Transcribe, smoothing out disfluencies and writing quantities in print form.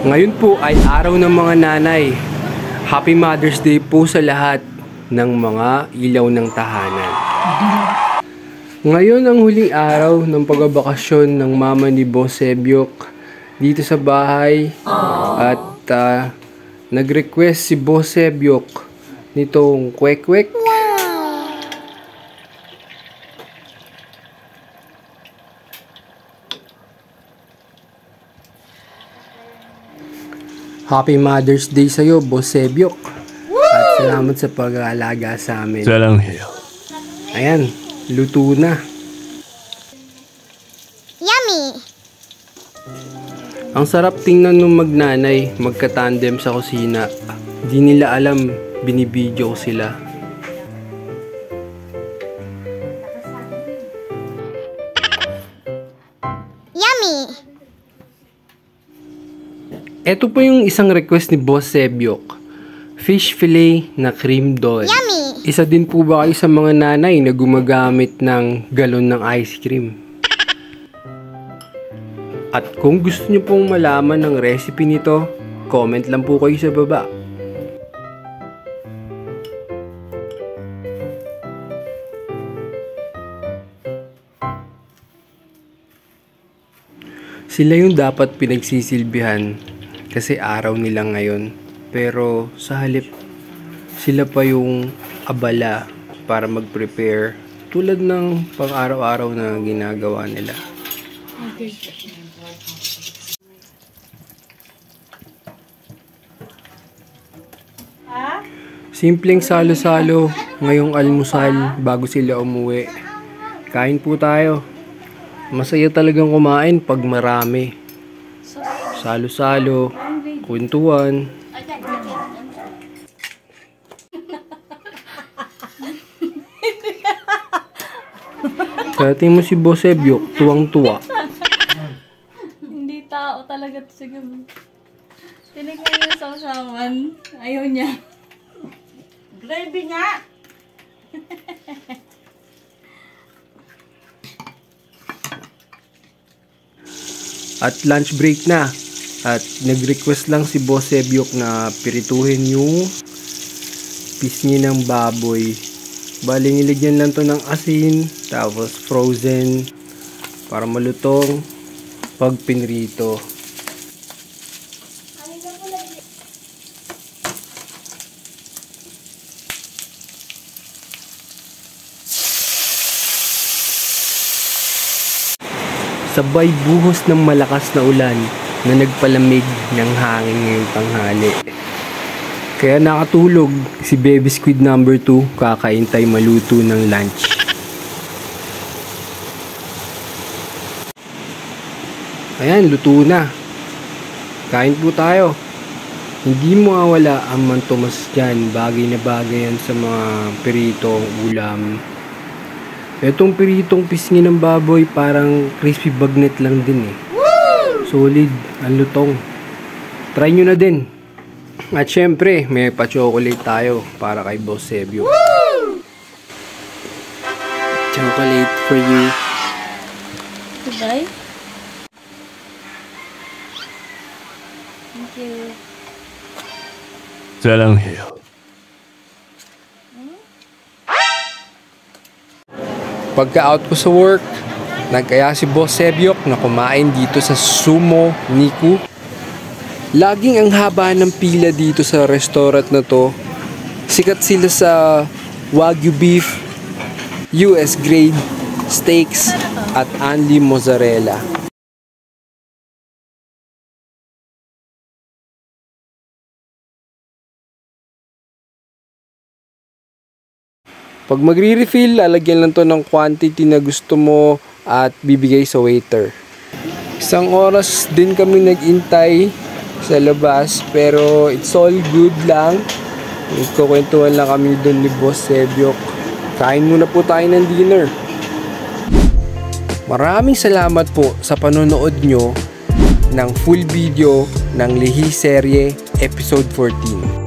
Ngayon po ay araw ng mga nanay. Happy Mother's Day po sa lahat ng mga ilaw ng tahanan. Ngayon ang huling araw ng pagbabakasyon ng mama ni Boss Sebyok dito sa bahay. At nag-request si Boss Sebyok nitong kwek-kwek. Happy Mother's Day sa'yo, Boss Sebyok. At salamat sa pag-aalaga sa amin. Ayan, luto na. Yummy! Ang sarap tingnan nung magnanay, magka-tandem sa kusina. Di nila alam, binibidyo ko sila. Yummy! Ito po yung isang request ni Boss Sebyok. Fish fillet na cream doll. Yummy! Isa din po ba kayo sa mga nanay na gumagamit ng galon ng ice cream? At kung gusto nyo pong malaman ng recipe nito, comment lang po kayo sa baba. Sila yung dapat pinagsisilbihan kasi araw nila ngayon. Pero sa halip, sila pa yung abala para mag-prepare tulad ng pang-araw-araw na ginagawa nila. Simpleng salo-salo ngayong almusal bago sila umuwi. Kain po tayo. Masaya talagang kumain pag marami. Salo-salo, kwentuhan. Kaya mo si Boss Sebyok, tuwang-tuwa. Hindi tao talaga ito siguro. Tinignan niya sa usawan. Ayaw niya. Gravy nga! At lunch break na. At nag-request lang si Boss Sebyok na pirituhin yung pisngi ng baboy. Bali nilagyan lang to ng asin, tapos frozen para malutong pag pinrito. Sabay buhos ng malakas na ulan na nagpalamig ng hangin ngayong tanghali. Kaya nakatulog si Baby Squid number 2 kakaintay maluto ng lunch. Ayan, luto na. Kain po tayo. Hindi mawawala ang mantomas dyan. Bagay na bagay yan sa mga piritong ulam. Itong piritong pisngi ng baboy parang crispy bagnet lang din eh. Solid, ang lutong. Try nyo na din. At syempre, may pa-chocolate tayo para kay Boss Sebyok. Chocolate for you. Goodbye. Thank you. Pagka-out ko sa work, nagkaya si Boss Sebyok na kumain dito sa Sumo Niku. Laging ang haba ng pila dito sa restaurant na to. Sikat sila sa Wagyu beef, US grade steaks at only mozzarella. Pag magre-refill, lalagyan lang to ng quantity na gusto mo at bibigay sa waiter. Isang oras din kami nag-intay sa labas pero it's all good lang. Nagkukwentuhan lang kami doon ni Boss Sebyok. Kain muna po tayo ng dinner. Maraming salamat po sa panonood nyo ng full video ng Lihi Serye Episode 14.